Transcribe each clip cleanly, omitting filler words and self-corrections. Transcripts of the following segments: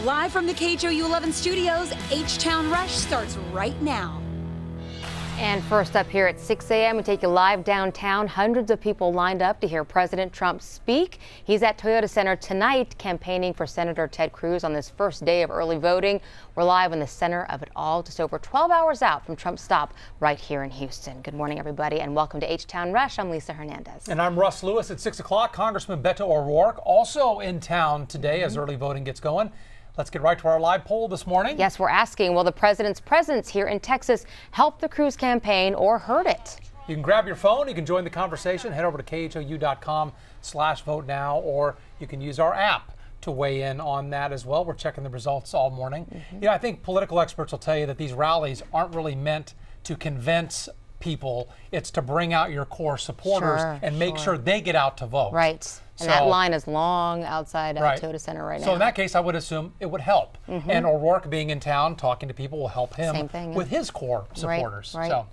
Live from the KHOU 11 studios, H-Town Rush starts right now. And first up here at 6 a.m., we take you live downtown. Hundreds of people lined up to hear President Trump speak. He's at Toyota Center tonight campaigning for Senator Ted Cruz on this first day of early voting. We're live in the center of it all, just over 12 hours out from Trump's stop right here in Houston. Good morning, everybody, and welcome to H-Town Rush. I'm Lisa Hernandez. And I'm Russ Lewis. At 6 o'clock, Congressman Beto O'Rourke also in town today as early voting gets going. Let's get right to our live poll this morning. Yes, we're asking, will the president's presence here in Texas help the Cruz campaign or hurt it? You can grab your phone. You can join the conversation. Head over to khou.com/vote now, or you can use our app to weigh in on that as well. We're checking the results all morning. You know, I think political experts will tell you that these rallies aren't really meant to convince people. It's to bring out your core supporters and make sure they get out to vote. Right. And that line is long outside Toyota Center right now. So in that case, I would assume it would help. And O'Rourke being in town, talking to people will help him with his core supporters. Right. So.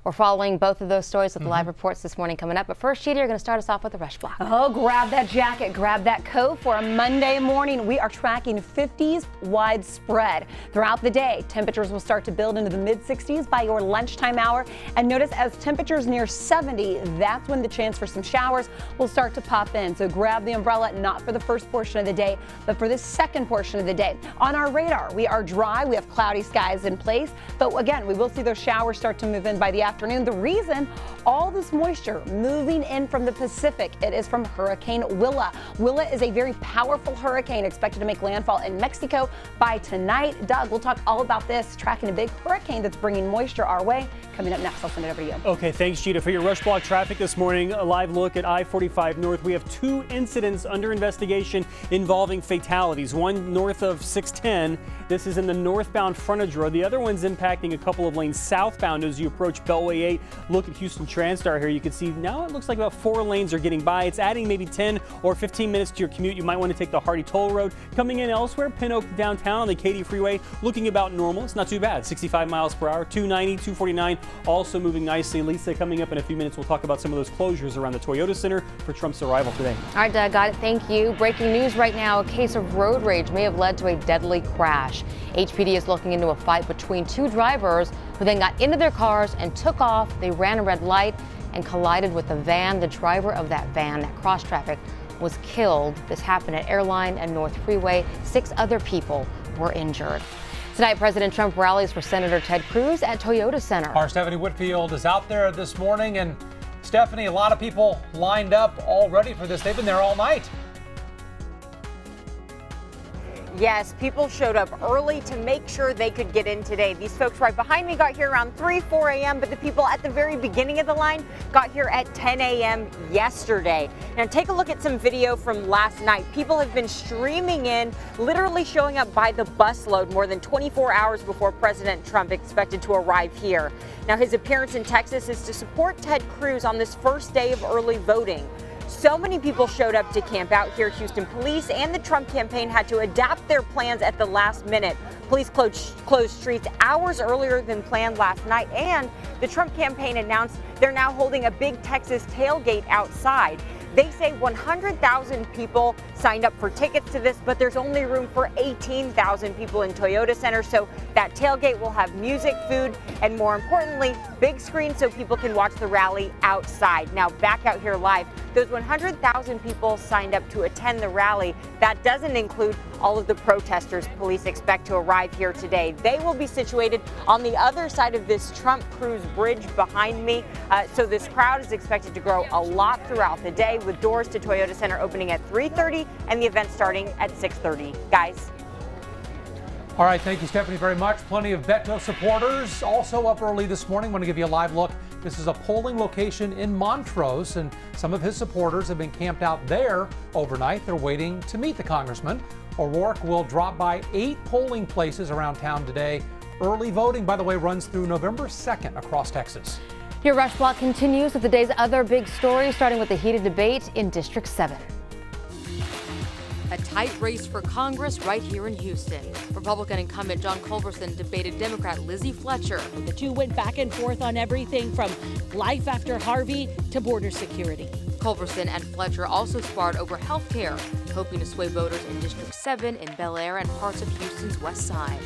We're following both of those stories with the live reports this morning coming up. But first, Sheeta, you're going to start us off with the Rush Block. Oh, grab that jacket, grab that coat for a Monday morning. We are tracking 50s widespread. Throughout the day, temperatures will start to build into the mid-60s by your lunchtime hour. And notice as temperatures near 70, that's when the chance for some showers will start to pop in. So grab the umbrella, not for the first portion of the day, but for the second portion of the day. On our radar, we are dry. We have cloudy skies in place. But again, we will see those showers start to move in by the afternoon. The reason, all this moisture moving in from the Pacific, it is from Hurricane Willa. Willa is a very powerful hurricane expected to make landfall in Mexico by tonight. Doug, we'll talk all about this, tracking a big hurricane that's bringing moisture our way. Coming up next, I'll send it over to you. Okay, thanks, Gita. For your Rush Block traffic this morning, a live look at I-45 North. We have 2 incidents under investigation involving fatalities. One north of 610. This is in the northbound frontage road. The other one's impacting a couple of lanes southbound as you approach Beltway 8. Look at Houston TransStar here. You can see now it looks like about 4 lanes are getting by. It's adding maybe 10 or 15 minutes to your commute. You might want to take the Hardy Toll Road. Coming in elsewhere, Pin Oak downtown on the Katy Freeway, looking about normal. It's not too bad. 65 miles per hour, 290, 249, also moving nicely. Lisa, coming up in a few minutes, we'll talk about some of those closures around the Toyota Center for Trump's arrival today. All right, Doug, got it. Thank you. Breaking news right now, a case of road rage may have led to a deadly crash. HPD is looking into a fight between 2 drivers who then got into their cars and took off. They ran a red light and collided with a van. The driver of that van that crossed traffic was killed. This happened at Airline and North Freeway. 6 other people were injured. Tonight, President Trump rallies for Senator Ted Cruz at Toyota Center. Our Stephanie Whitfield is out there this morning. And Stephanie, a lot of people lined up all ready for this. They've been there all night. Yes, people showed up early to make sure they could get in today. These folks right behind me got here around 4 a.m., but the people at the very beginning of the line got here at 10 a.m. yesterday. Now take a look at some video from last night. People have been streaming in, literally showing up by the busload more than 24 hours before President Trump expected to arrive here. Now his appearance in Texas is to support Ted Cruz on this first day of early voting. So many people showed up to camp out here. Houston police and the Trump campaign had to adapt their plans at the last minute. Police closed streets hours earlier than planned last night, and the Trump campaign announced they're now holding a big Texas tailgate outside. They say 100,000 people signed up for tickets to this, but there's only room for 18,000 people in Toyota Center. So that tailgate will have music, food, and more importantly, big screens so people can watch the rally outside. Now back out here live, those 100,000 people signed up to attend the rally. That doesn't include all of the protesters police expect to arrive here today. They will be situated on the other side of this Trump-Cruz bridge behind me. So this crowd is expected to grow a lot throughout the day, with doors to Toyota Center opening at 3:30 and the event starting at 6:30. Guys. All right, thank you, Stephanie, very much. Plenty of Beto supporters also up early this morning. Want to give you a live look. This is a polling location in Montrose, and some of his supporters have been camped out there overnight. They're waiting to meet the congressman. O'Rourke will drop by 8 polling places around town today. Early voting, by the way, runs through November 2nd across Texas. Your Rush Block continues with the day's other big stories, starting with the heated debate in District 7. A tight race for Congress right here in Houston. Republican incumbent John Culberson debated Democrat Lizzie Fletcher. The two went back and forth on everything from life after Harvey to border security. Culberson and Fletcher also sparred over health care. hoping to sway voters in District 7 in Bel Air and parts of Houston's west side.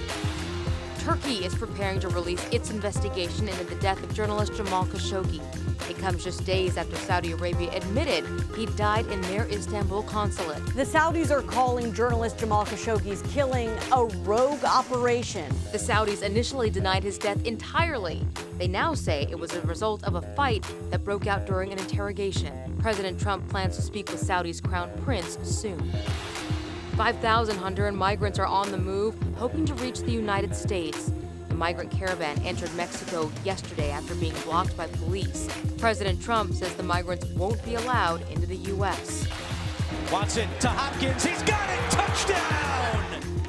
Turkey is preparing to release its investigation into the death of journalist Jamal Khashoggi. It comes just days after Saudi Arabia admitted he died in their Istanbul consulate. The Saudis are calling journalist Jamal Khashoggi's killing a rogue operation. The Saudis initially denied his death entirely. They now say it was a result of a fight that broke out during an interrogation. President Trump plans to speak with Saudi's crown prince soon. 5,000 Honduran migrants are on the move, hoping to reach the United States. The migrant caravan entered Mexico yesterday after being blocked by police. President Trump says the migrants won't be allowed into the U.S. Watson to Hopkins. He's got it. Touchdown!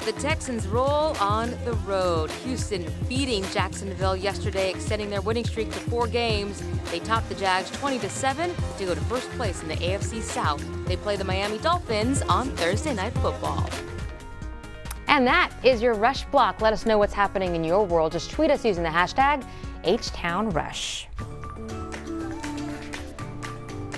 The Texans roll on the road. Houston beating Jacksonville yesterday, extending their winning streak to 4 games. They topped the Jags 20-7 to go to first place in the AFC South. They play the Miami Dolphins on Thursday Night Football. And that is your Rush Block. Let us know what's happening in your world. Just tweet us using the hashtag HTownRush.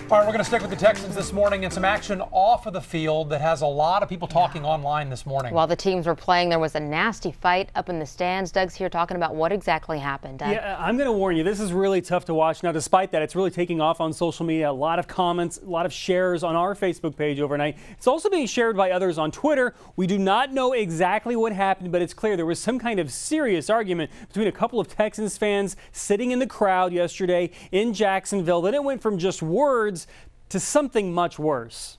All right, we're going to stick with the Texans this morning and some action off of the field that has a lot of people talking online this morning. While the teams were playing, there was a nasty fight up in the stands. Doug's here talking about what exactly happened. Doug? Yeah, I'm going to warn you, this is really tough to watch. Now, despite that, it's really taking off on social media. A lot of comments, a lot of shares on our Facebook page overnight. It's also being shared by others on Twitter. We do not know exactly what happened, but it's clear there was some kind of serious argument between a couple of Texans fans sitting in the crowd yesterday in Jacksonville. Then it went from just words to something much worse.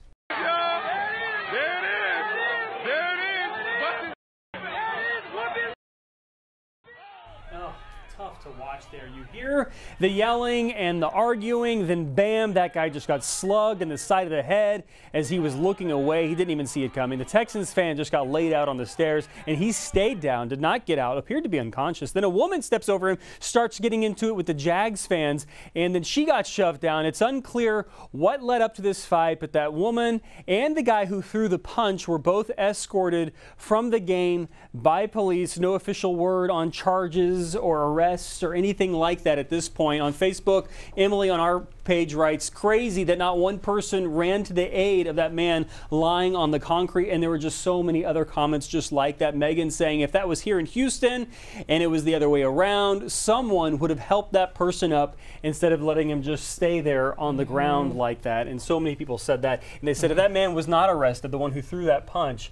Tough to watch there. You hear the yelling and the arguing, then bam, that guy just got slugged in the side of the head as he was looking away. He didn't even see it coming. The Texans fan just got laid out on the stairs, and he stayed down, did not get out, appeared to be unconscious. Then a woman steps over him, starts getting into it with the Jags fans, and then she got shoved down. It's unclear what led up to this fight, but that woman and the guy who threw the punch were both escorted from the game by police. No official word on charges or arrests or anything like that at this point. On Facebook, Emily on our page writes, crazy that not one person ran to the aid of that man lying on the concrete, and there were just so many other comments just like that. Megan saying if that was here in Houston and it was the other way around, someone would have helped that person up instead of letting him just stay there on the ground like that. And so many people said that. And they said if that man was not arrested, the one who threw that punch,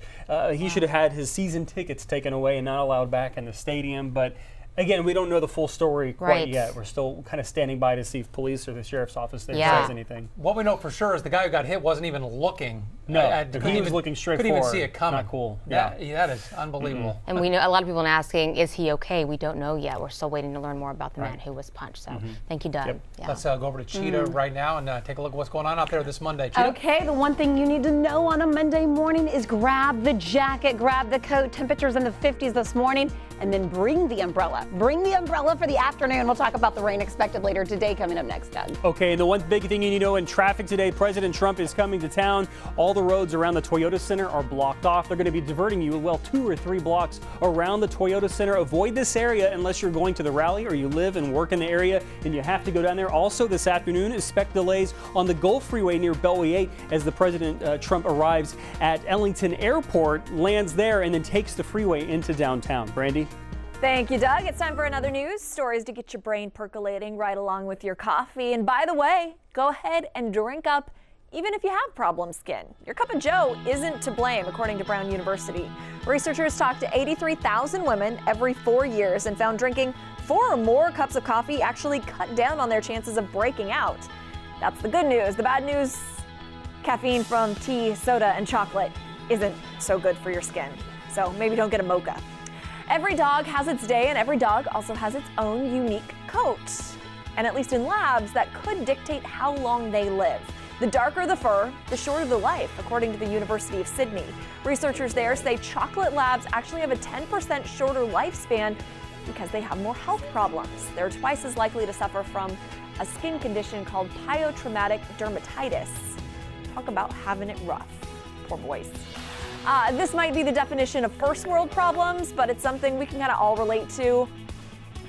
he should have had his season tickets taken away and not allowed back in the stadium. But again, we don't know the full story quite yet. We're still kind of standing by to see if police or the sheriff's office there says anything. What we know for sure is the guy who got hit wasn't even looking. No, he was looking straight forward. Couldn't even see it coming. Not cool. Yeah, that is unbelievable. And we know a lot of people are asking, is he okay? We don't know yet. We're still waiting to learn more about the man who was punched. So thank you, Doug. Yeah. Let's go over to Cheetah right now and take a look at what's going on out there this Monday. Cheetah? Okay, the one thing you need to know on a Monday morning is grab the jacket, grab the coat. Temperatures in the 50s this morning, and then bring the umbrella. Bring the umbrella for the afternoon. We'll talk about the rain expected later today coming up next, Doug. Okay, and the one big thing you need to know in traffic today, President Trump is coming to town. All the roads around the Toyota Center are blocked off. They're going to be diverting you, 2 or 3 blocks around the Toyota Center. Avoid this area unless you're going to the rally or you live and work in the area and you have to go down there. Also this afternoon, expect delays on the Gulf Freeway near Beltway 8 as the President Trump arrives at Ellington Airport, lands there, and then takes the freeway into downtown. Brandy? Thank you, Doug. It's time for another news stories to get your brain percolating right along with your coffee. And by the way, go ahead and drink up even if you have problem skin. Your cup of joe isn't to blame, according to Brown University. Researchers talked to 83,000 women every 4 years and found drinking 4 or more cups of coffee actually cut down on their chances of breaking out. That's the good news. The bad news, caffeine from tea, soda, and chocolate isn't so good for your skin. So maybe don't get a mocha. Every dog has its day, and every dog also has its own unique coat. And at least in labs, that could dictate how long they live. The darker the fur, the shorter the life, according to the University of Sydney. Researchers there say chocolate labs actually have a 10% shorter lifespan because they have more health problems. They're twice as likely to suffer from a skin condition called pyotraumatic dermatitis. Talk about having it rough. Poor boys. This might be the definition of first world problems, but it's something we can kind of all relate to.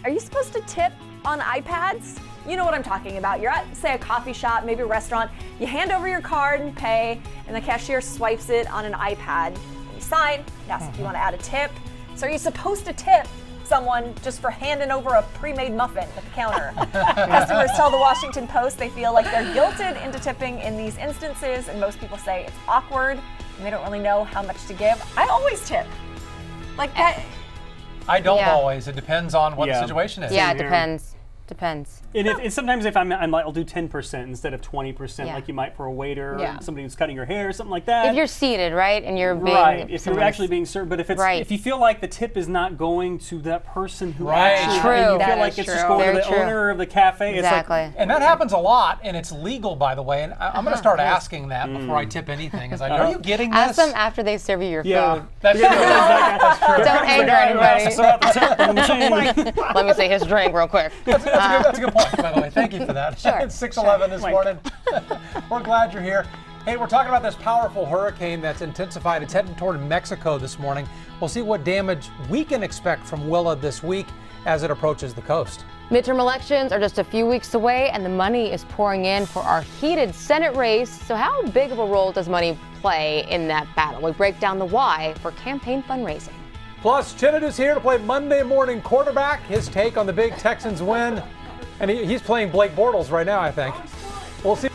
Are you supposed to tip on iPads? You know what I'm talking about. You're at, say, a coffee shop, maybe a restaurant. You hand over your card and pay, and the cashier swipes it on an iPad. You sign, it asks if you want to add a tip. So are you supposed to tip someone just for handing over a pre-made muffin at the counter? Customers tell the Washington Post they feel like they're guilted into tipping in these instances, and most people say it's awkward and they don't really know how much to give. I always tip. Like that. I don't always. It depends on what the situation is. Yeah, it depends. Depends. And sometimes if I'm like, I'll do 10% instead of 20%, like you might for a waiter or somebody who's cutting your hair or something like that. If you're seated, right, and you're being if you're actually being served, but if it's if you feel like the tip is not going to that person who actually, you feel like it's just going to the owner of the cafe. Exactly. It's like, and that happens a lot, and it's legal, by the way. And I'm going to start asking that before I tip anything. Is like, are you getting this? Ask them after they serve you your food. That's true. That's true. Don't anger anybody. Let me see his drink real quick. That's a good point, by the way. Thank you for that. Sure. It's 6:11 this morning. We're glad you're here. Hey, we're talking about this powerful hurricane that's intensified. It's heading toward Mexico this morning. We'll see what damage we can expect from Willa this week as it approaches the coast. Midterm elections are just a few weeks away, and the money is pouring in for our heated Senate race. So how big of a role does money play in that battle? We break down the why for campaign fundraising. Plus, Chinedu's here to play Monday morning quarterback. His take on the big Texans win. And he's playing Blake Bortles right now, I think. We'll see.